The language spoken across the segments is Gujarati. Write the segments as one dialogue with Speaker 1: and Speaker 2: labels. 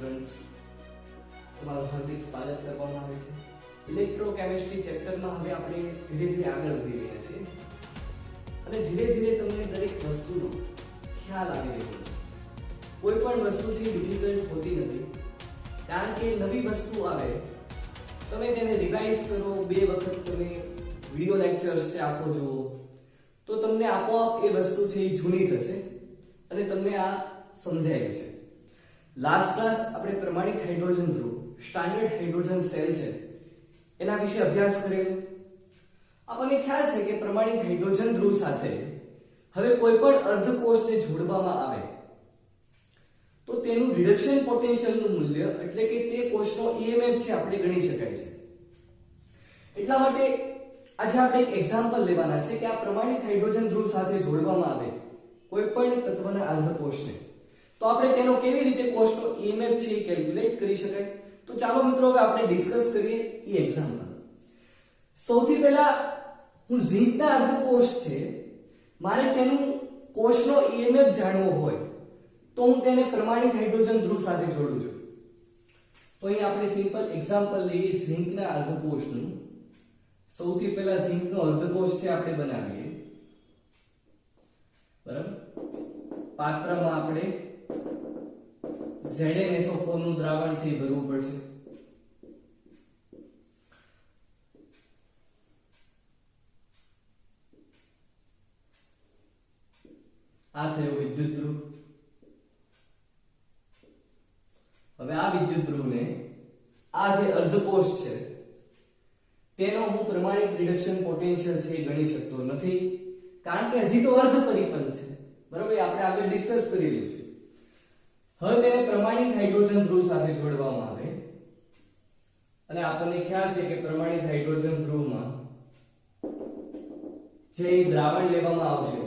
Speaker 1: સ્ટુડન્ટ્સ, તમારું હાર્દિક સ્વાગત કરવામાં આવે છે. ઇલેક્ટ્રોકેમિસ્ટ્રી ચેપ્ટરમાં હવે આપણે ધીરે ધીરે આગળ વધી રહ્યા છીએ અને ધીરે ધીરે તમને દરેક વસ્તુનો ખ્યાલ આવી રહ્યો છે. કોઈ પણ વસ્તુ છે ડિફિકલ્ટ હોતી નથી, કારણ કે નવી વસ્તુ આવે તમે તેને રિવાઇઝ કરો, બે વખત તમે વિડિયો લેક્ચર્સ છે આખો જુઓ તો તમને આપોઆપ એ વસ્તુ છે એ જૂની થશે અને તમને આ સમજાય છે. લાસ્ટ ક્લાસ આપણે પ્રમાણિત હાઇડ્રોજન ધ્રુવ, સ્ટાન્ડર્ડ હાઇડ્રોજન સેલ છે એના વિશે અભ્યાસ કરેલો. આપણને ખ્યાલ છે કે પ્રમાણિત હાઇડ્રોજન ધ્રુવ સાથે હવે કોઈ પણ અર્ધકોષને જોડવામાં આવે તો તેનું રિડક્શન પોટેન્શિયલનું મૂલ્ય એટલે કે તે કોષનો EMF છે આપણે ગણી શકાય છે. એટલા માટે આજે આપણે એક એક્ઝામ્પલ લેવાના છે કે આ પ્રમાણિત હાઇડ્રોજન ધ્રુવ સાથે જોડવામાં આવે કોઈ પણ તત્વના અર્ધકોષને તો આપણે તેનો કેવી રીતે કોષનો EMF છે એ કેલ્ક્યુલેટ કરી શકાય. તો ચાલો મિત્રો હવે આપણે ડિસ્કસ કરીએ એ એક્ઝામ્પલ. સૌથી પહેલા હું ઝિંકના અર્ધકોષ છે મારે તેનું કોષનો EMF જાણવો હોય તો હું તેને પ્રમાણિત હાઇડ્રોજન ધ્રુવ સાથે જોડું છું. તો અહીં આપણે સિમ્પલ એક્ઝામ્પલ લઈએ ઝિંકના અર્ધકોષનું. સૌથી પહેલા ઝિંકનો અર્ધકોષ છે આપણે બનાવીએ, બરાબર. પાત્રમાં આપણે ZnSO4 નું દ્રાવણ છે એ ભરવું પડશે. આ થયો વિદ્યુત ધ્રુવ. હવે આ વિદ્યુત ધ્રુવને આ જે અર્ધકોષ છે તેનો હું પ્રમાણિત રિડક્શન પોટેન્શિયલ છે એ ગણી શકતો નથી, કારણ કે હજી તો અર્ધ પરિપંથ છે, બરાબર. આપણે આગળ ડિસ્કસ કરેલું છે. હવે તેને પ્રમાણિત હાઇડ્રોજન ધ્રુવ સાથે જોડવામાં આવે અને આપણને ખ્યાલ છે કે પ્રમાણિત હાઇડ્રોજન ધ્રુવમાં જે દ્રાવણ લેવામાં આવશે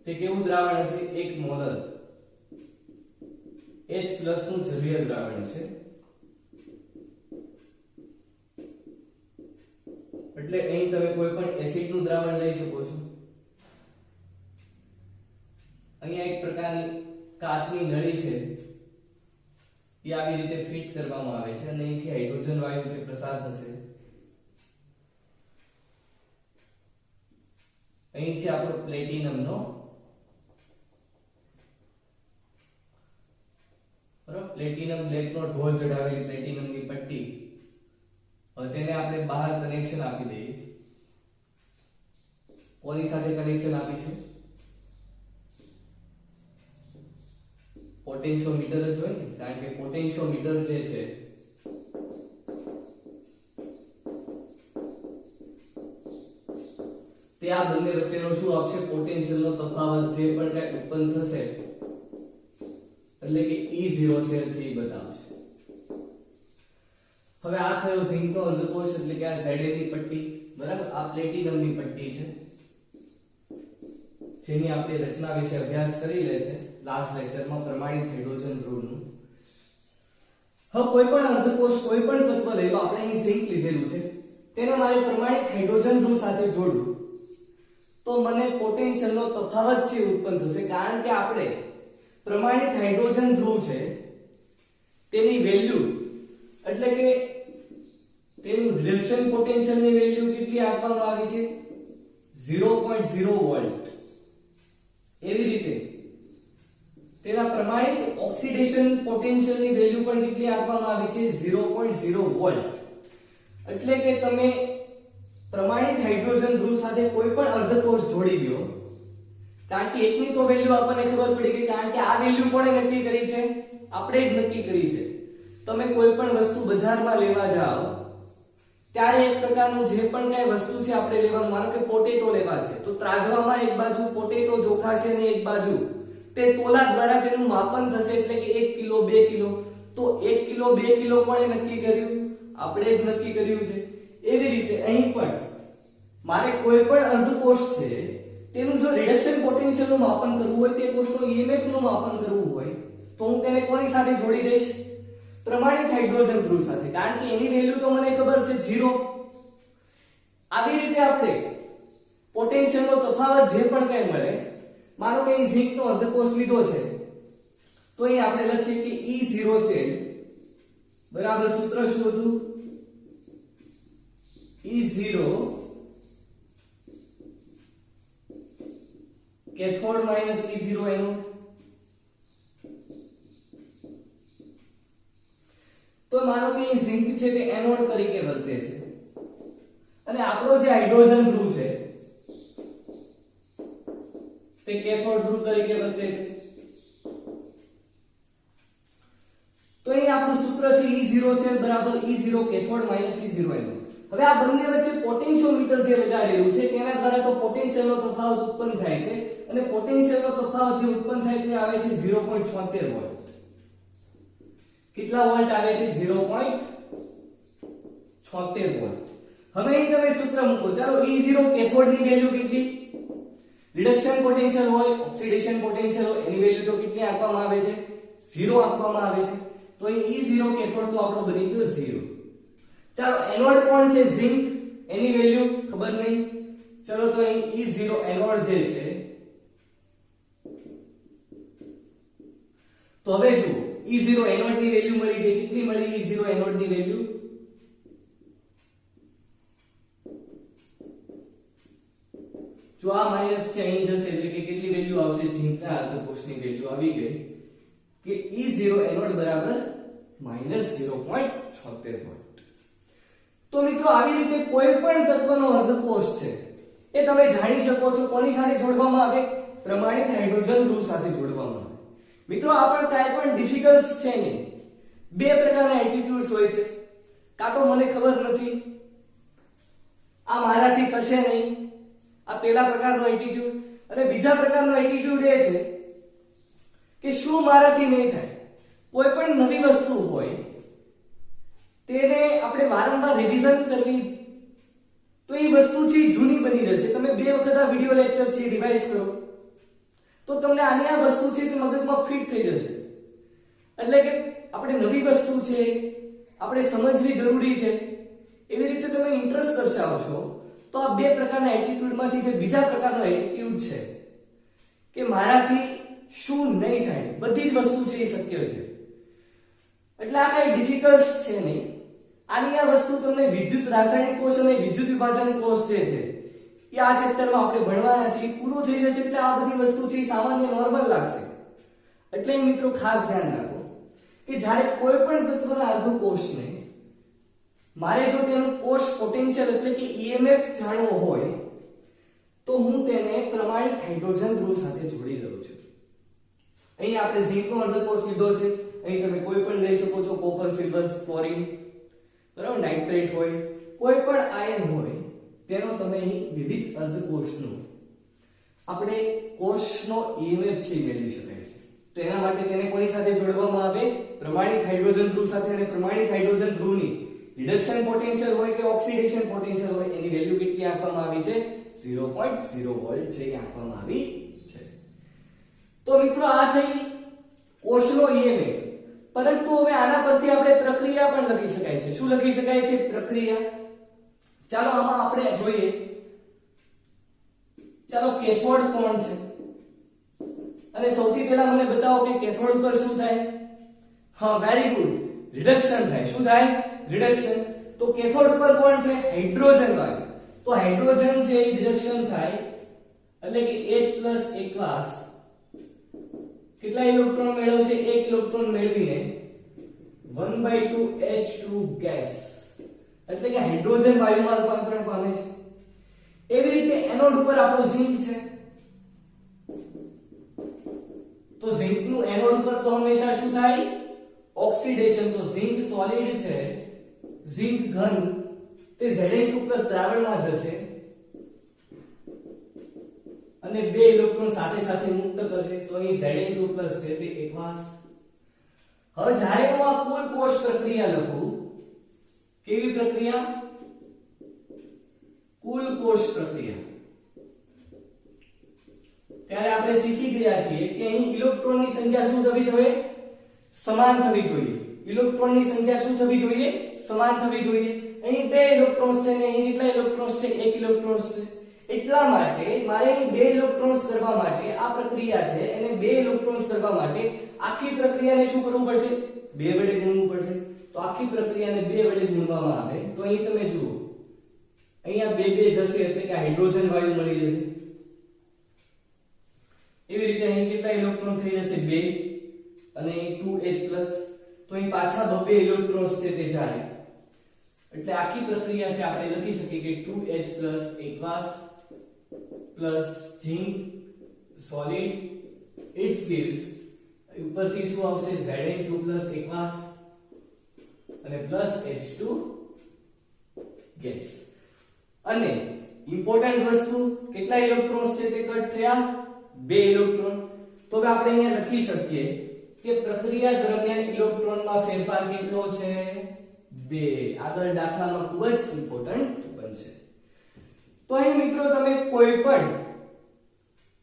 Speaker 1: તે કેવું દ્રાવણ હશે? એક મોલર H+ નું જલીય દ્રાવણ છે. એટલે અહીં તમે કોઈ પણ એસિડ નું દ્રાવણ લઈ શકો છો. અહીંયા એક પ્રકારની કાચની નળી છે એ આવી રીતે ફિટ કરવામાં આવે છે અને અહીંથી હાઇડ્રોજન વાયુ છે પ્રસાર થશે. અહીંથી આપણો પ્લેટિનમનો પ્લેટિનમ બ્લેકનો ઢોળ ચડાવેલી પ્લેટિનમની પટ્ટી, હવે તેને આપણે બહાર કનેક્શન આપી દઈએ. કોની સાથે કનેક્શન આપીશું? પોટેન્શિયોમીટર જ હોય ને, કારણ કે પોટેન્શિયોમીટર જે છે તે આ બંને વચ્ચેનો શું આપશે? પોટેન્શિયલનો તફાવત જે પણ કંઈ ઉત્પન્ન થશે એટલે કે E0 સેલ છે એ બતાવશે. હવે આ થયો ઝિંકનો અર્ધકોષ એટલે કે આ Zn ની પટ્ટી, બરાબર. આ પ્લેટિનમની પટ્ટી છે જેની આપણે રચના વિશે અભ્યાસ કરી લે છે લાસ્ટ લેક્ચરમાં પ્રમાણિત હાઇડ્રોજન ધ્રુવનું. હવે કોઈ પણ અર્ધકોષ કોઈ પણ તત્વ લઈ લો, આપણે અહીં ઝિંક લીધેલું છે, તેને મારે પ્રમાણિત હાઇડ્રોજન ધ્રુવ સાથે જોડવું તો મને પોટેન્શિયલનો તફાવત છે ઉત્પન્ન થશે, કારણ કે આપણે પ્રમાણિત હાઇડ્રોજન ધ્રુવ છે તેની વેલ્યુ એટલે કે તેનું રિડક્શન પોટેન્શિયલની વેલ્યુ કેટલી આપવામાં આવી છે? 0.0 વોલ્ટ. એવી રીતે તેના પ્રમાણિત ઓક્સિડેશન પોટેન્શિયલની વેલ્યુ પણ કેટલી આપવામાં આવી છે? 0.0 વોલ્ટ. એટલે કે તમે પ્રમાણિત હાઇડ્રોજન ધ્રુવ સાથે કોઈ પણ અર્ધકોષ જોડી દો, કારણ કે એકની તો વેલ્યુ આપણને ખબર પડી ગઈ, કારણ કે આ વેલ્યુ કોણે નક્કી કરી છે? આપણે જ નક્કી કરી છે. તમે કોઈ પણ વસ્તુ બજારમાં લેવા જાઓ ત્યારે એક પ્રકારનું જે પણ કઈ વસ્તુ છે આપણે લેવાનું, માનો કે પોટેટો લેવા છે તો ત્રાજવામાં એક બાજુ પોટેટો જોખાશે અને એક બાજુ તે તોલા દ્વારા તેનું માપન થશે, એટલે કે 1 કિલો 2 કિલો. તો 1 કિલો 2 કિલો કોણે નક્કી કર્યું? આપણે જ નક્કી કર્યું છે. એવી રીતે અહીં પણ મારે કોઈ પણ અર્ધકોષ છે તેનું જો રિડક્શન પોટેન્શિયલનું માપન કરવું હોય, તે કોષનો EMF નું માપન કરવું હોય તો હું તેને કોની સાથે જોડી દઈશ? પ્રમાણિત હાઇડ્રોજન ધ્રુવ સાથે, કારણ કે એની વેલ્યુ તો મને ખબર છે 0. આવી રીતે આપણે પોટેન્શિયલનો તફાવત જે પણ કંઈ મળે, માનો કે અહીં ઝિંકનો અર્ધકોષ લીધો છે તો અહીં આપણે લખીએ કે E0 સેલ બરાબર સૂત્ર શું હતું? E0 cathode minus E0 anode. તો માનો કે અહીં ઝિંક છે તે એનોડ તરીકે વર્તે છે અને આપણો જે હાઇડ્રોજન ધ્રુવ છે તે કેથોડ ધ્રુવ તરીકે વર્તે છે. તો અહીં આપણું સૂત્ર છે E0 સેલ બરાબર E0 cathode minus E0 anode. હવે આ બંને વચ્ચે પોટેન્શિયોમીટર જે લગાડેલું છે તેના દ્વારા તો પોટેન્શિયલનો તફાવત ઉત્પન્ન થાય છે અને પોટેન્શિયલનો તફાવત જે ઉત્પન્ન થાય તે આવે છે 0.76 વોલ્ટ. કેટલા વોલ્ટ આવે છે? 0.76 વોલ્ટ. હવે અહીં તમે સૂત્ર મૂકો. ચાલો E0 કેથોડ ની વેલ્યુ કેટલી? રિડક્શન પોટેન્શિયલ હોય, ઓક્સિડેશન પોટેન્શિયલ હોય, એની વેલ્યુ તો કેટલી આપવામાં આવે છે? 0 આપવામાં આવે છે. તો અહીં E0 કેથોડ તો આપણો બની ગયો 0. ચાલો એનોડ કોણ છે? ઝિંક. એની વેલ્યુ ખબર નહીં. ચલો તો અહીં E0 એનોડ જે છે તો હવે જુઓ E0 એનોડ ની વેલ્યુ મળી ગઈ. કેટલી મળી? E0 એનોડ ની વેલ્યુ જો આ માઈનસ છે અહીં જશે એટલે કે કેટલી વેલ્યુ આવશે? ઝિંકના અર્ધકોષની વેલ્યુ આવી ગઈ કે E0 એનોડ બરાબર -0.76 વોલ્ટ. તો મિત્રો આવી રીતે કોઈ પણ તત્વનો અર્ધકોષ છે એ તમે જાણી શકો છો કોની સાથે જોડવામાં આવે? પ્રમાણિત હાઇડ્રોજન ધ્રુવ સાથે જોડવામાં આવે. મિત્રો આ પણ કાંઈ પણ ડિફિકલ્ટ છે નહીં. બે પ્રકારના એટીટ્યુડ્સ હોય છે. કાં તો મને ખબર નથી, આ મારાથી થશે નહીં, આ પહેલા પ્રકારનો એટીટ્યુડ. અને બીજા પ્રકારનો એટીટ્યુડ એ છે કે શું મારાથી નહીં થાય. કોઈ પણ નવી વસ્તુ હોય તેને આપણે વારંવાર રિવિઝન કરવી તો એ વસ્તુ છે જૂની બની જશે. તમે બે વખત આ વિડિયો લેક્ચર છે રિવાઇઝ કરો તો તમને આની આ વસ્તુ છે તે મગજમાં ફિટ થઈ જશે. એટલે કે આપણે નવી વસ્તુ છે આપણે સમજવી જરૂરી છે. એવી રીતે તમે ઇન્ટરેસ્ટ દર્શાવશો તો આ બે પ્રકારના એટીટ્યુડમાંથી જે બીજા પ્રકારનો એટીટ્યુડ છે કે મારાથી શું નહીં થાય, બધી જ વસ્તુ છે એ શક્ય છે. એટલે આ કઈ ડિફિકલ્ટ છે નહીં. આની આ વસ્તુ તમને વિદ્યુત રાસાયણિક કોષ અને વિદ્યુત વિભાજન કોષ જે છે એ આ ચેપ્ટરમાં આપણે ભણવાના છે. પૂરું થઈ જશે એટલે આ બધી વસ્તુ છે સામાન્ય નોર્મલ લાગશે. એટલે મિત્રો ખાસ ધ્યાન રાખો કે જ્યારે કોઈ પણ તત્વના અર્ધકોષને મારે જો તેનું કોષ પોટેન્શિયલ એટલે કે EMF જાણવો હોય તો હું તેને પ્રમાણિત હાઇડ્રોજન ધ્રુવ સાથે જોડી દઉં છું. અહીં આપણે ઝિંકનો અર્ધકોષ લીધો છે. અહીં તમે કોઈ પણ લઈ શકો છો, કોપર, સિલ્વર, ક્લોરીન, બરાબર, નાઇટ્રેટ હોય, કોઈ પણ આયન હોય તેનો તમે અહીં વિવિધ અર્ધકોષનો આપણે કોષનો EMF છે મેળવી શકાય છે. તો એના માટે તેને કોની સાથે જોડવામાં આવે? પ્રમાણિત હાઇડ્રોજન ધ્રુવ સાથે. અને પ્રમાણિત હાઇડ્રોજન ધ્રુવની રિડક્શન પોટેન્શિયલ હોય કે ઓક્સિડેશન પોટેન્શિયલ હોય એની વેલ્યુ કેટલી આપવામાં આવી છે? 0.0 વોલ્ટ છે આપવામાં આવી છે. તો મિત્રો આ થઈ કોષનો EMF. પરંતુ હવે આના પરથી આપણે પ્રક્રિયા પણ લખી શકાય છે. શું લખી શકાય છે? પ્રક્રિયા. ચાલો આમાં આપણે જોઈએ. ચાલો કેથોડ કોણ છે અને સૌથી પહેલા મને બતાવો કે કેથોડ ઉપર શું થાય? હા, વેરી ગુડ, રિડક્શન થાય. શું થાય? રિડક્શન. તો કેથોડ ઉપર કોણ છે? હાઇડ્રોજન વાયુ. તો હાઇડ્રોજન છે એ રિડક્શન થાય એટલે કે H+ એકલાસ કેટલા ઇલેક્ટ્રોન મેળવશે? 1 ઇલેક્ટ્રોન મેળવીને 1/2 H2 ગેસ એટલે કે હાઇડ્રોજન વાયુમાં રૂપાંતરણ પામે છે. એવી રીતે એનોડ ઉપર આપણો ઝિંક છે. તો ઝિંકનું એનોડ ઉપર તો હંમેશા શું થાય? ઓક્સિડેશન. તો ઝિંક સોલિડ છે, ઝિંક ઘન, તે Zn2+ દ્રાવણમાં જશે અને 2 ઇલેક્ટ્રોન સાથે સાથે મુક્ત કરશે. તો અહીં Zn2+ છે તે એકવાસ. હવે જ્યારે હું આ કુલ કોષ પ્રક્રિયા લખું, કેવી પ્રક્રિયા? કુલ કોષ પ્રક્રિયા, ત્યારે આપણે શીખી ગયા છીએ કે અહીં ઇલેક્ટ્રોનની સંખ્યા શું થવી જોઈએ? સમાન થવી જોઈએ. ઇલેક્ટ્રોનની સંખ્યા શું થવી જોઈએ? સમાન થવી જોઈએ. અહીં 2 ઇલેક્ટ્રોન્સ છે અને અહીં કેટલા ઇલેક્ટ્રોન્સ છે? 1 ઇલેક્ટ્રોન્સ છે. એટલા માટે મારે અહીં 2 ઇલેક્ટ્રોન્સ કરવા માટે આ પ્રક્રિયા છે અને 2 ઇલેક્ટ્રોન્સ કરવા માટે આખી પ્રક્રિયાને શું કરવું પડશે? 2 વડે ગુણવું પડશે. તો આખી પ્રક્રિયાને 2 વડે ગુણવામાં આવે તો અહીં તમે જુઓ, અહીંયા 2 2 જશે એટલે કે હાઇડ્રોજન વાયુ મળી જશે. એવી રીતે અહીં કેટલા ઇલેક્ટ્રોન થઈ જશે? 2 અને 2H+. તો અહીં પાછા 2 ઇલેક્ટ્રોન્સ છે તે જાય. એટલે આખી પ્રક્રિયા છે આપણે લખી શકીએ કે 2H+ aqueous plus zinc solid it gives ઉપરથી શું આવશે? Zn2 plus aqueous અને plus H2 gas. અને ઇમ્પોર્ટન્ટ વસ્તુ, કેટલા ઇલેક્ટ્રોન્સ છે તે કટ થયા? 2 ઇલેક્ટ્રોન. તો હવે આપણે અહીંયા લખી શકીએ કે પ્રક્રિયા દરમિયાન ઇલેક્ટ્રોનમાં ફેરફાર કેટલો છે? 2. આગળ દાખલામાં ખૂબ જ ઇમ્પોર્ટન્ટ બનશે. તો અહીં મિત્રો તમે કોઈ પણ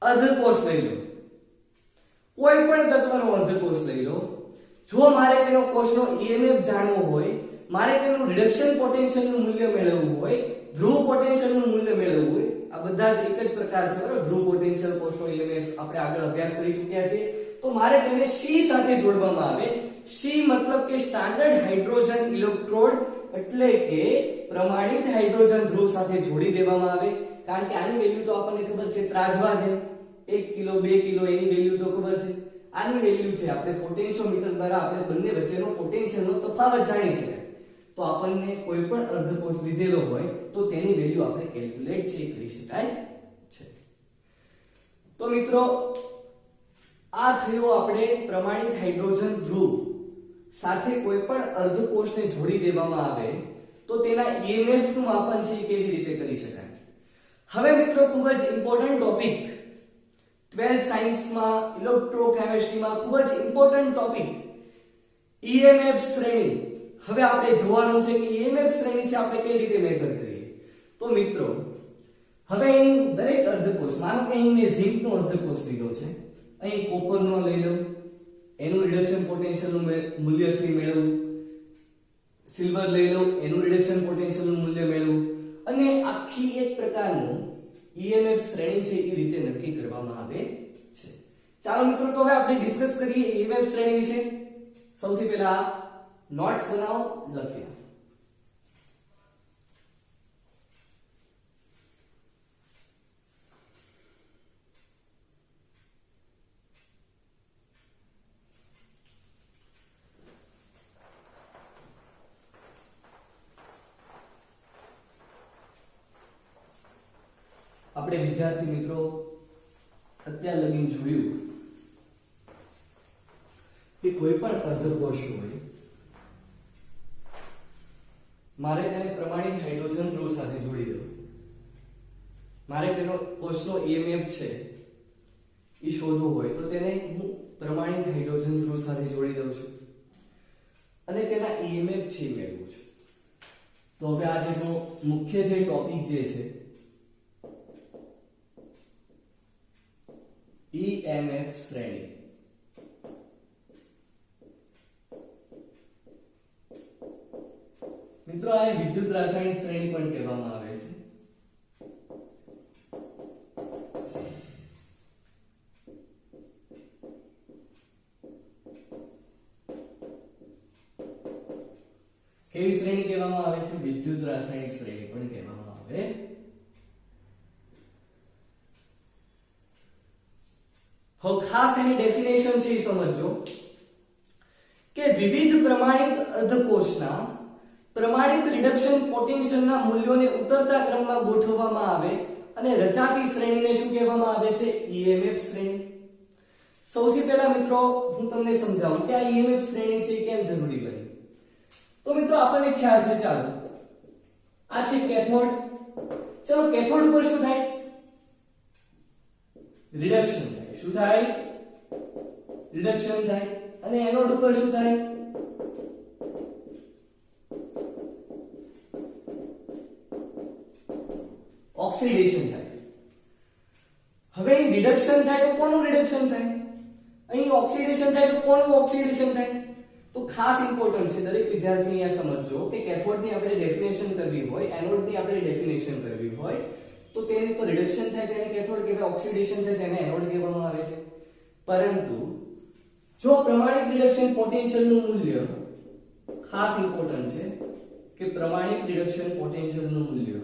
Speaker 1: અર્ધકોષ લઈ લો, કોઈ પણ તત્વનો અર્ધકોષ લઈ લો. જો મારે તેનો કોષનો EMF જાણવો હોય, મારે તેનું રિડક્શન પોટેન્શિયલનું મૂલ્ય મેળવવું હોય, ધ્રુવ પોટેન્શિયલનું મૂલ્ય મેળવવું હોય, આ બધા જ એક જ પ્રકાર છે બરાબર. ધ્રુવ પોટેન્શિયલ, કોષનો EMF આપણે આગળ અભ્યાસ કરી ચૂક્યા છે. તો મારે તેને C સાથે જોડવામાં આવે. C મતલબ કે સ્ટાન્ડર્ડ હાઇડ્રોજન ઇલેક્ટ્રોડ, એટલે કે પ્રમાણિત હાઇડ્રોજન ધ્રુવ સાથે જોડી દેવામાં આવે. કારણ કે આની વેલ્યુ તો આપણને ખબર છે, ત્રાજવા છે, 1 કિલો 2 કિલો એની વેલ્યુ તો ખબર છે. આની વેલ્યુ છે આપણે પોટેન્શિયોમીટર દ્વારા આપણે બંને વચ્ચેનો પોટેન્શિયલનો તફાવત જાણી શકાય. તો આપણને કોઈ પણ અર્ધકોષ લીધેલો હોય તો તેની વેલ્યુ આપણે કેલ્ક્યુલેટ કરી શકાય છે. તો મિત્રો આ થયો આપણે પ્રમાણિત હાઇડ્રોજન ધ્રુવ સાથે કોઈ પણ અર્ધકોષને જોડી દેવામાં આવે તો તેના EMF નું માપન છે કેવી રીતે કરી શકાય. હવે મિત્રો ખૂબ જ ઇમ્પોર્ટન્ટ ટોપિક, 12th સાયન્સમાં ઇલેક્ટ્રોકેમિસ્ટ્રીમાં ખૂબ જ ઇમ્પોર્ટન્ટ ટોપિક EMF શ્રેણી. હવે આપણે જોવાનું છે કે EMF શ્રેણી છે આપણે કઈ રીતે મેઝર કરીએ. તો મિત્રો હવે અહીં દરેક અર્ધકોષ, માનો કે અહીં મેં ઝિંકનો અર્ધકોષ લીધો છે, અહીં કોપરનો લઈ લો, એનું રિડક્શન પોટેન્શિયલનું મૂલ્ય છે મેળવવું. સિલ્વર લઈ લો, એનું રિડક્શન પોટેન્શિયલનું મૂલ્ય મેળવવું. અને આખી એક પ્રકારનું EMF શ્રેણી છે એ રીતે નક્કી કરવામાં આવે છે. ચાલો મિત્રો તો હવે આપણે ડિસ્કસ કરીએ EMF શ્રેણી વિશે. સૌથી પહેલા નોટ્સ બનાવો, લખીએ. આપણે વિદ્યાર્થી મિત્રો અત્યાર લગી જોયું કે કોઈ પણ અર્ધકોષ હોય, મારે તેને પ્રમાણિત હાઇડ્રોજન ધ્રુવ સાથે જોડી દઉં. મારે તેનો કોષનો EMF છે એ શોધવું હોય તો તેને હું પ્રમાણિત હાઇડ્રોજન ધ્રુવ સાથે જોડી દઉં છું અને તેના EMF છે મેળવું છું. તો હવે આજનો મુખ્ય જે ટોપિક જે છે EMF શ્રેણી. મિત્રો આ વિદ્યુત રાસાયણિક શ્રેણી પણ કહેવામાં આવે છે. કેવી શ્રેણી કહેવામાં આવે છે? વિદ્યુત રાસાયણિક શ્રેણી પણ કહેવામાં આવે. હવે ખાસ એની ડેફિનેશન છે એ સમજો કે વિવિધ પ્રમાણિત અર્ધકોષના પ્રમાણિત રિડક્શન પોટેન્શિયલના મૂલ્યોને ઉતરતા ક્રમમાં ગોઠવવામાં આવે અને રચાતી શ્રેણીને શું કહેવામાં આવે છે? EMF શ્રેણી. સૌથી પહેલા મિત્રો હું તમને સમજાવું કે આ EMF શ્રેણી છે કેમ જરૂરી બની. તો મિત્રો આપણને ખ્યાલ છે, ચાલો આ છે કેથોડ. ચલો કેથોડ ઉપર શું થાય? રિડક્શન થાય. શું થાય? રિડક્શન થાય. અને એનોડ ઉપર શું થાય? ઓક્સિડેશન થાય. હવે રિડક્શન થાય તો કોનું રિડક્શન થાય? અહીં ઓક્સિડેશન થાય તો કોનું ઓક્સિડેશન થાય? તો ખાસ ઇમ્પોર્ટન્ટ છે, દરેક વિદ્યાર્થી અહીંયા સમજજો કે કેથોડની આપણે ડેફિનેશન કરવી હોય, એનોડની આપણે ડેફિનેશન કરવી હોય તો તેની પર રિડક્શન થાય તેને કેથોડ કહેવાય, ઓક્સિડેશન થાય તેને એનોડ કહેવામાં આવે છે. પરંતુ જો પ્રમાણિત રિડક્શન પોટેન્શિયલ નું મૂલ્ય ખાસ ઇમ્પોર્ટન્ટ છે કે પ્રમાણિત રિડક્શન પોટેન્શિયલ નું મૂલ્ય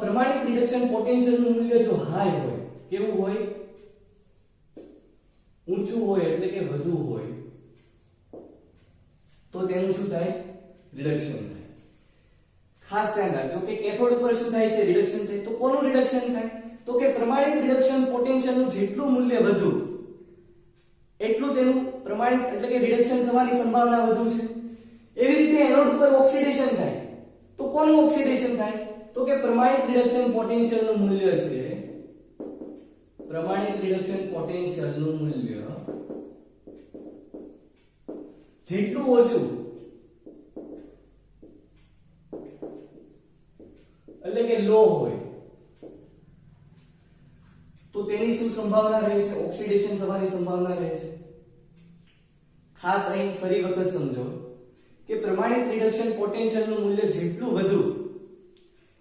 Speaker 1: પ્રમાણિત રિડક્શન પોટેન્શિયલ નું મૂલ્ય જો હાઈ હોય, કેવું હોય, ઊંચું હોય એટલે કે વધુ હોય, તો તેનું શું થાય, રિડક્શન થાય. ખાસ ધ્યાન રાખજો કે કેથોડ ઉપર શું થાય છે, રિડક્શન થાય. તો કોનું રિડક્શન થાય, તો કે પ્રમાણિત રિડક્શન પોટેન્શિયલ નું જેટલું મૂલ્ય વધુ એટલું તેનું પ્રમાણિત એટલે કે રિડક્શન થવાની સંભાવના વધુ છે. એવી રીતે એનોડ ઉપર ઓક્સિડેશન થાય, તો કોનું ઓક્સિડેશન થાય, તો કે પ્રમાણિત રિડક્શન પોટેન્શિયલ નું મૂલ્ય છે, પ્રમાણિત રિડક્શન પોટેન્શિયલ નું મૂલ્ય જેટલું ઓછું એટલે કે લો હોય તો તેની શું સંભાવના રહે છે, ઓક્સિડેશન થવાની સંભાવના રહે છે. ખાસ અહીં ફરી વખત સમજો કે પ્રમાણિત રિડક્શન પોટેન્શિયલ નું મૂલ્ય જેટલું વધુ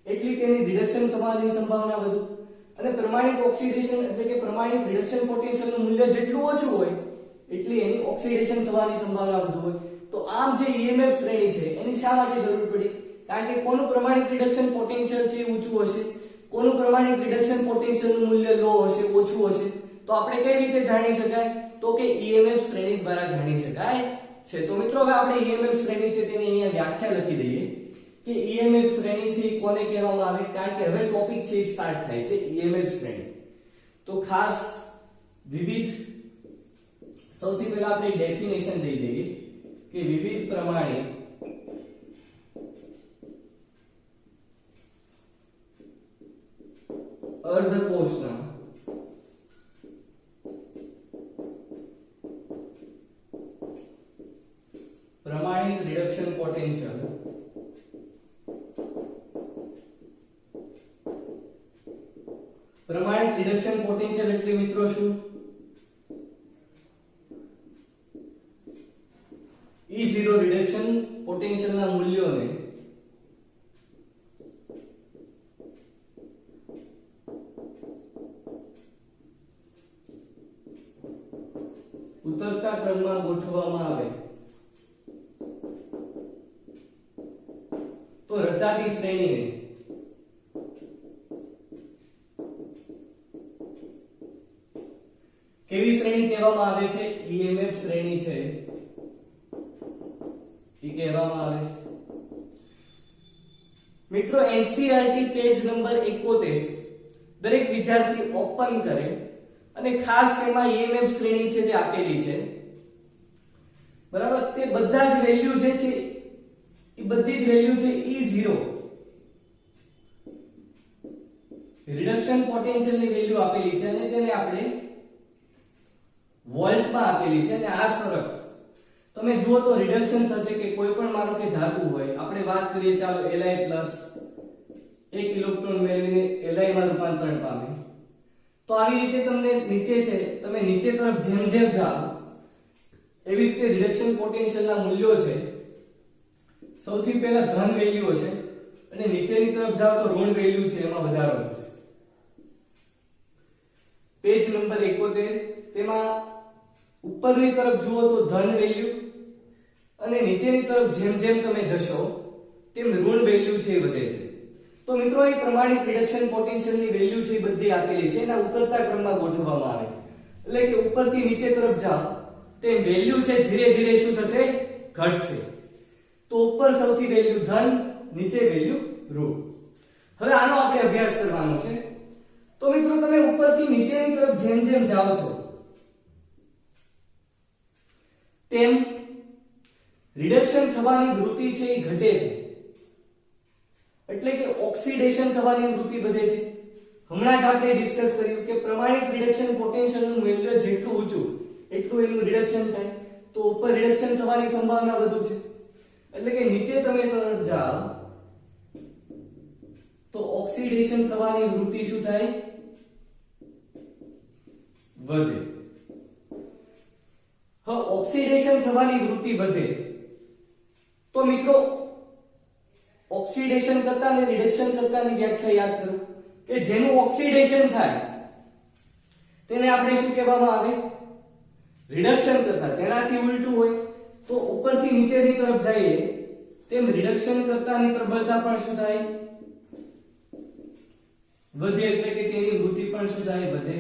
Speaker 1: એટલી તેની રિડક્શન થવાની સંભાવના વધુ, અને પ્રમાણિત ઓક્સિડેશન એટલે કે પ્રમાણિત રિડક્શન પોટેન્શિયલ નું મૂલ્ય જેટલું ઓછું હોય એટલી એની ઓક્સિડેશન થવાની સંભાવના વધુ હોય. તો આમ જે EMF શ્રેણી છે એની શા માટે જરૂર પડી, કારણ કે કોનું પ્રમાણિત રિડક્શન પોટેન્શિયલ છે ઊંચું હશે, કોનું પ્રમાણિત રિડક્શન પોટેન્શિયલ નું મૂલ્ય લો હશે, ઓછું હશે. તો આપણે કઈ રીતે જાણી શકાય, તો કે EMF શ્રેણી દ્વારા જાણી શકાય છે. તો મિત્રો હવે આપણે EMF શ્રેણી છે તેની અહીંયા વ્યાખ્યા લખી દઈએ કે EMF શ્રેણી છે કોને કહેવામાં આવે, કારણ કે હવે ટોપિક છે સ્ટાર્ટ થાય છે EMF શ્રેણી. તો ખાસ વિવિધ, સૌથી પહેલા આપણે ડેફિનેશન દઈ દઈએ કે વિવિધ પ્રમાણિત અર્ધકોષના પ્રમાણિત રિડક્શન પોટેન્શિયલ પ્રમાણિત રિડક્શન પોટેન્શિયલ એટલે મિત્રો શું, E0 રિડક્શન પોટેન્શિયલ ના મૂલ્યોને ઉતરતા ક્રમમાં ગોઠવવામાં આવે તો રચાતી શ્રેણીને કેવી શ્રેણી કહેવામાં આવે છે, EMF શ્રેણી છે એ કહેવામાં આવે છે. મિત્રો NCERT પેજ નંબર 71 દરેક વિદ્યાર્થી ઓપન કરે અને ખાસ તેમાં EMF શ્રેણી છે તે આપેલી છે, બરાબર. તે બધા જ વેલ્યુ જે છે એ બધી જ વેલ્યુ છે E0 રિડક્શન પોટેન્શિયલ ની વેલ્યુ આપેલી છે અને તેને આપણે વોલ્ટમાં આપેલી છે. અને આ શરત તમે જુઓ તો રિડક્શન થશે કે કોઈ પણ માનો કે ધાતુ હોય, આપણે વાત કરીએ ચાલો Li પ્લસ 1 ઇલેક્ટ્રોન મેળવીને Li માં રૂપાંતરણ પામે, તો આવી રીતે તમને નીચે છે, તમે નીચે તરફ જેમ જેમ જાઓ એવી રીતે રિડક્શન પોટેન્શિયલ ના મૂલ્યો છે સૌથી પહેલા ધન વેલ્યુ હશે અને નીચેની તરફ જાઓ તો ઋણ વેલ્યુ છે એમાં વધારો થશે. પેજ નંબર 71 તેમાં ઉપરની તરફ જુઓ તો ધન વેલ્યુ અને નીચેની તરફ જેમ જેમ તમે જશો તેમ ઋણ વેલ્યુ છે એ વધે છે. તો મિત્રો એ પ્રમાણિત રિડક્શન પોટેન્શિયલ ની વેલ્યુ છે બધી આપેલી છે, એના ઉતરતા ક્રમમાં ગોઠવવામાં આવે છે. એટલે કે ઉપરથી નીચે તરફ જાઓ તેમ વેલ્યુ છે ધીરે ધીરે શું થશે, ઘટશે. તો ઉપર સૌથી વેલ્યુ ધન, નીચે વેલ્યુ ઋણ. હવે આનો આપણે અભ્યાસ કરવાનો છે. તો મિત્રો તમે ઉપરથી નીચેની તરફ જેમ જેમ જાઓ છો તેમ રિડક્શન થવાની વૃત્તિ છે એ ઘટે છે, એટલે કે ઓક્સિડેશન થવાની વૃત્તિ વધે છે. હમણાં જ આપણે ડિસ્કસ કર્યું કે પ્રમાણિત રિડક્શન પોટેન્શિયલ નું મૂલ્ય જેટલું ઊંચું એટલું એનું રિડક્શન થાય, તો ઉપર રિડક્શન થવાની સંભાવના વધુ છે. એટલે કે નીચે તમે તરફ જાઓ તો ઓક્સિડેશન થવાની વૃત્તિ શું થાય, વધે. હવે ઓક્સિડેશન થવાની વૃત્તિ વધે તો મિત્રો ઓક્સિડેશન કરતા અને રિડક્શન કરતાની વ્યાખ્યા યાદ કરો કે જેનું ઓક્સિડેશન થાય તેને આપણે શું કહેવામાં આવે? રિડક્શન કરતા. તેનાથી ઉલટું હોય તો ઉપરથી નીચેની તરફ જઈએ તેમ રિડક્શન કરતાની પ્રબળતા પણ શું થાય? વધે. એટલે કે તેની વૃત્તિ પણ શું થાય? વધે.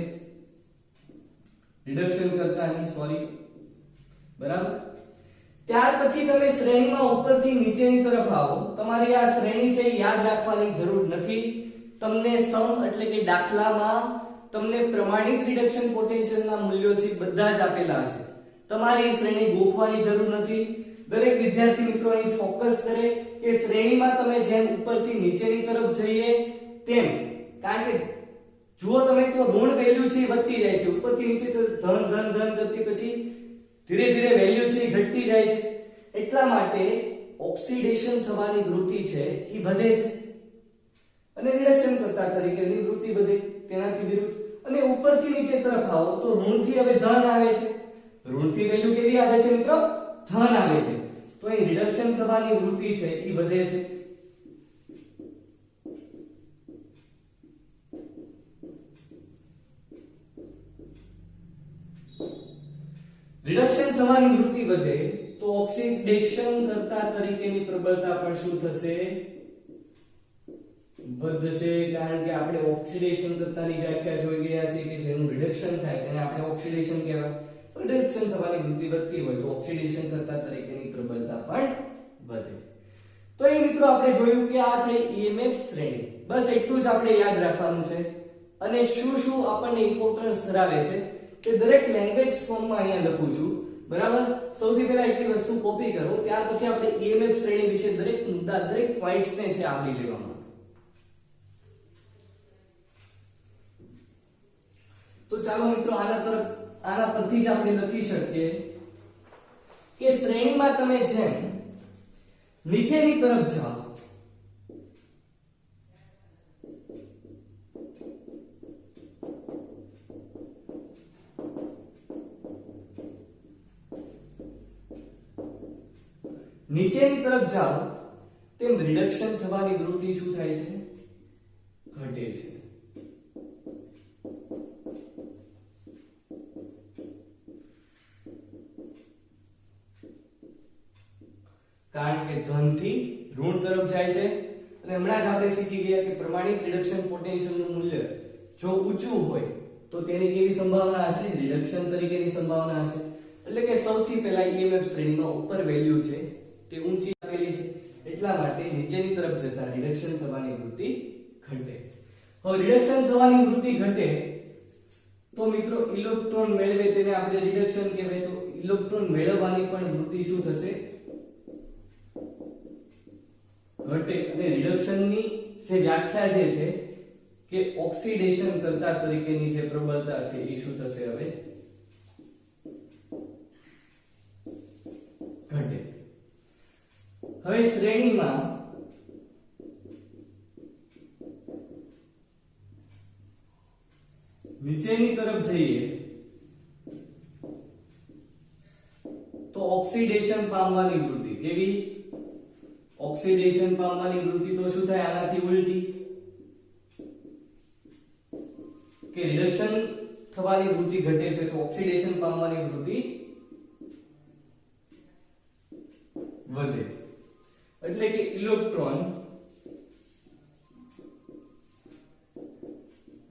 Speaker 1: રિડક્શન કરતાની, સોરી, બરાબર. ત્યાર પછી તમે શ્રેણીમાં ઉપરથી નીચેની તરફ આવો. તમારી આ શ્રેણી છે યાદ રાખવાની જરૂર નથી. તમને સમ એટલે કે દાખલામાં તમને પ્રમાણિત રિડક્શન પોટેન્શિયલના મૂલ્યો છે બધા જ આપેલા હશે. તમારી શ્રેણી ગોખવાની જરૂર નથી. દરેક વિદ્યાર્થી મિત્રો અહીં ફોકસ કરે કે શ્રેણીમાં તમે જેમ ઉપરથી નીચેની તરફ જઈએ તેમ, કારણ કે જુઓ તમે તો ઋણ વેલ્યુ છે વધતી જાય છે, ઉપરથી નીચે ધન ધન ધન કરતી પછી ધીરે ધીરે વેલ્યુ છે ઘટતી જાય છે. એટલા માટે ઓક્સિડેશન થવાની વૃત્તિ છે એ વધે છે અને રિડક્શન કરતા તરીકેની વૃત્તિ વધે તેનાથી વિરુદ્ધ. અને ઉપરથી નીચે તરફ આવો તો ઋણથી હવે ધન આવે છે. ઋણથી વેલ્યુ કેવી આવે છે મિત્રો? ધન આવે છે. તો અહીં રિડક્શન થવાની વૃત્તિ છે એ વધે છે. રિડક્શન થવાની વૃત્તિ વધે તો ઓક્સિડેશન કરતા તરીકેની પ્રબળતા પણ શું થશે? વધશે. કારણ કે આપણે ઓક્સિડેશન કરતાની વ્યાખ્યા જોઈ ગયા છે કે જેનું રિડક્શન થાય તેને આપણે ઓક્સિડેશન કહેવાય. રિડક્શન થવાની વૃત્તિ વધતી હોય તો ઓક્સિડેશન કરતા તરીકેની પ્રબળતા પણ વધે. તો એ મિત્રો આપણે જોયું કે આ થઈ EMF શ્રેણી. બસ એટલું જ આપણે યાદ રાખવાનું છે. અને શું શું આપણને ઇમ્પોર્ટન્સ ધરાવે છે કે દરેક લેંગ્વેજ ફોર્મમાં અહીંયા લખું છું, બરાબર. સૌથી પહેલા એટલી વસ્તુ કોપી કરો, ત્યાર પછી આપણે EMF શ્રેણી વિશે દરેક મુદ્દા, દરેક પોઈન્ટ્સ ને છે આવરી લેવામાં. તો ચાલો મિત્રો આના પરથી જ આપણે લખી શકીએ કે શ્રેણીમાં તમે જેમ નીચેની તરફ જાઓ તેમ રિડક્શન થવાની વૃત્તિ શું થાય છે? ઘટે છે. કારણ કે ધનથી ઋણ તરફ જાય છે. અને હમણાં જ આપણે શીખી ગયા કે પ્રમાણિત રિડક્શન પોટેન્શિયલનું મૂલ્ય જો ઊંચું હોય તો તેની કેવી સંભાવના હશે? રિડક્શન તરીકેની સંભાવના હશે. એટલે કે સૌથી પહેલા EMF શ્રેણીમાં ઉપર વેલ્યુ છે તે ઊંચી આપેલી છે, એટલા માટે નીચેની તરફ જતા રિડક્શન થવાની વૃત્તિ ઘટે. હવે રિડક્શન થવાની વૃત્તિ ઘટે તો મિત્રો ઇલેક્ટ્રોન મેળવે તેને આપણે રિડક્શન કહેવાય. તો ઇલેક્ટ્રોન મેળવવાની પણ વૃત્તિ શું થશે? ઘટે. અને રિડક્શનની જે વ્યાખ્યા જે છે કે ઓક્સિડેશન કરતા તરીકેની જે પ્રબળતા છે એ શું થશે? હવે ઘટે. હવે શ્રેણીમાં નીચેની તરફ જઈએ તો ઓક્સિડેશન પામવાની વૃત્તિ કેવી? ઓક્સિડેશન પામવાની વૃત્તિ તો શું થાય? આનાથી ઉલટી. કે રિડક્શન થવાની વૃત્તિ ઘટે છે તો ઓક્સિડેશન પામવાની વૃત્તિ વધે. એટલે કે ઇલેક્ટ્રોન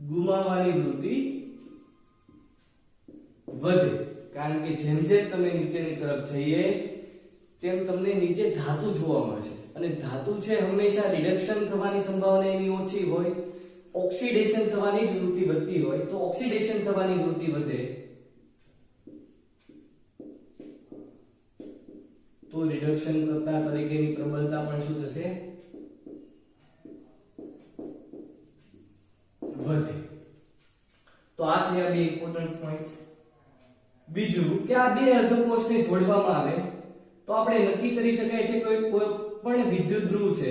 Speaker 1: ગુમાવવાની વૃત્તિ વધે. કારણ કે જેમ જેમ તમે નીચેની તરફ જઈએ તેમ તમને નીચે ધાતુ જોવા મળશે. અને ધાતુ છે હંમેશા રિડક્શન થવાની સંભાવના એની ઓછી હોય, ઓક્સિડેશન થવાની જ વૃત્તિ વધતી હોય. તો ઓક્સિડેશન થવાની વૃત્તિ વધે તો રિડક્શન કરતા તરીકેની પ્રબળતા પણ શું થશે? વધે. તો આ થયા બે ઇમ્પોર્ટન્ટ પોઈન્ટ્સ. બીજું કે આ બે અર્ધકોષને જોડવામાં આવે તો આપણે નક્કી કરી શકાય છે કે કોઈ પણ વિદ્યુત ધ્રુવ છે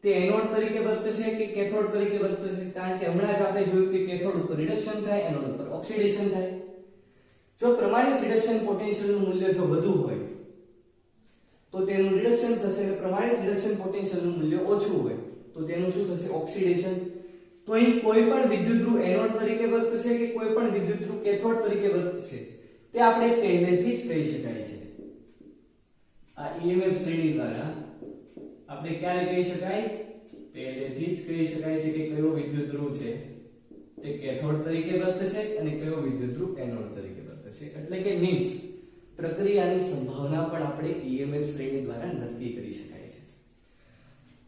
Speaker 1: તે એનોડ તરીકે વર્તશે કે કેથોડ તરીકે વર્તશે. કારણ કે હમણાં જ આપણે જોયું કે કેથોડ ઉપર રિડક્શન થાય, એનોડ ઉપર ઓક્સિડેશન થાય. જો પ્રમાણિત રિડક્શન પોટેન્શિયલનું મૂલ્ય જો વધુ હોય તો તેનું રિડક્શન થશે અને પ્રમાણિત રિડક્શન પોટેન્શિયલનું મૂલ્ય ઓછું હોય તો તેનું શું થશે ઓક્સિડેશન. તો અહીં કોઈ પણ વિદ્યુત ધ્રુવ એનોડ તરીકે વર્તશે કે કોઈ પણ વિદ્યુત ધ્રુવ કેથોડ તરીકે વર્તશે તે આપણે પહેલેથી જ કહી શકાય છે. આ EMF શ્રેણી દ્વારા આપણે ક્યારે કહી શકાય પહેલેથી જ કહી શકાય છે કે કયો વિદ્યુત ધ્રુવ છે તે કેથોડ તરીકે વર્તશે અને કયો વિદ્યુત ધ્રુવ એનોડ તરીકે વર્તશે. એટલે કે મીન્સ પ્રક્રિયાની સંભાવના પણ આપણે EMF શ્રેણી દ્વારા નક્કી કરી શકાય છે.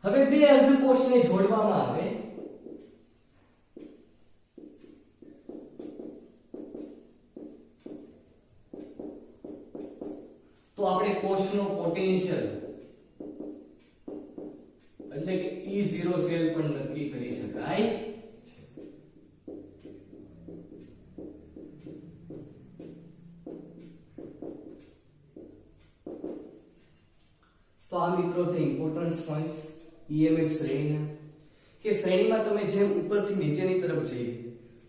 Speaker 1: હવે બે અર્ધકોષને જોડવામાં આવે તો આપણે કોષનો પોટેન્શિયલ એટલે કે E0 સેલ પણ નક્કી કરી શકાય છે. તો આ મિત્રો છે ઇમ્પોર્ટન્સ પોઈન્ટ્સ EMF શ્રેણીના કે શ્રેણીમાં તમે જેમ ઉપરથી નીચેની તરફ જઈએ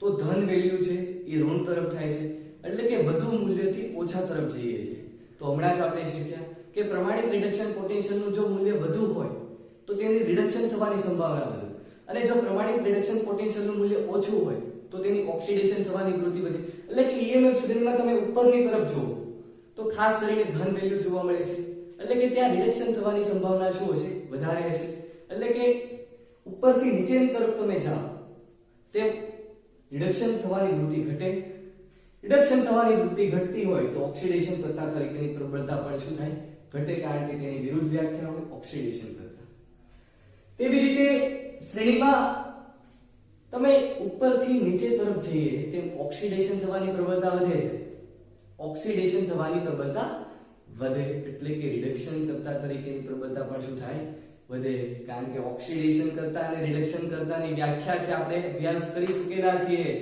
Speaker 1: તો ધન વેલ્યુ છે એ ઋણ તરફ થાય છે એટલે કે વધુ મૂલ્યથી ઓછા તરફ જઈએ છીએ. તો હમણાં જ આપણે શીખ્યા કે પ્રમાણિત રિડક્શન પોટેન્શિયલનું જો મૂલ્ય વધુ હોય તો તેની રિડક્શન થવાની સંભાવના વધે અને જો પ્રમાણિત રિડક્શન પોટેન્શિયલનું મૂલ્ય ઓછું હોય તો તેની ઓક્સિડેશન થવાની વૃત્તિ વધે. એટલે કે EMF શ્રેણીમાં તમે ઉપરની તરફ જુઓ તો ખાસ કરીને ધન વેલ્યુ જોવા મળે છે એટલે કે ત્યાં રિડક્શન થવાની સંભાવના શું હશે વધારે હશે. એટલે કે ઉપરથી નીચેની તરફ તમે જાઓ તેમ રિડક્શન થવાની વૃત્તિ ઘટે. રિડક્શન થવાની વૃત્તિ ઘટતી હોય તો ઓક્સિડેશન કરતા તરીકેની પ્રબળતા પણ શું થાય ઘટે કારણ કે તેની વિરુદ્ધ વ્યાખ્યા હોય ઓક્સિડેશન કરતા. તેવી રીતે શ્રેણીમાં તમે ઉપરથી નીચે તરફ જઈએ તેમ ઓક્સિડેશન થવાની પ્રબળતા વધે છે. ઓક્સિડેશન થવાની પ્રબળતા વધે એટલે કે રિડક્શન કરતા તરીકેની પ્રબળતા પણ શું થાય વધે કારણ કે ઓક્સિડેશન કરતા અને રિડક્શન કરતાની વ્યાખ્યા છે આપણે અભ્યાસ કરી ચૂકેલા છીએ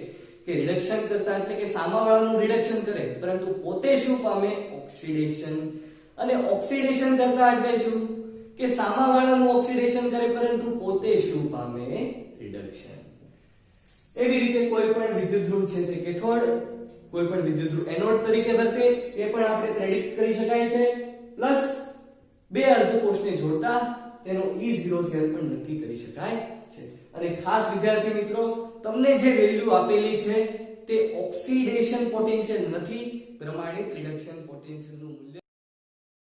Speaker 1: કે રિડક્શન કરતા એટલે કે સામાવાળાનું રિડક્શન કરે પરંતુ પોતે શું પામે ઓક્સિડેશન અને ઓક્સિડેશન કરતા એટલે શું કે સામાવાળાનું ઓક્સિડેશન કરે પરંતુ પોતે શું પામે રિડક્શન. એવી રીતે કોઈ પણ વિદ્યુત ધ્રુવ છે તે કેથોડ કોઈ પણ વિદ્યુત ધ્રુવ એનોડ તરીકે વર્તે તે પણ આપણે પ્રેડિક્ટ કરી શકાય છે પ્લસ બે અર્ધકોષને જોડતા તેનો E0 સેલ પણ નક્કી કરી શકાય છે. અને ખાસ વિદ્યાર્થી મિત્રો તમને જે વેલ્યુ આપેલી છે તે ઓક્સિડેશન પોટેન્શિયલ નથી પ્રમાણિત રિડક્શન પોટેન્શિયલનું મૂલ્ય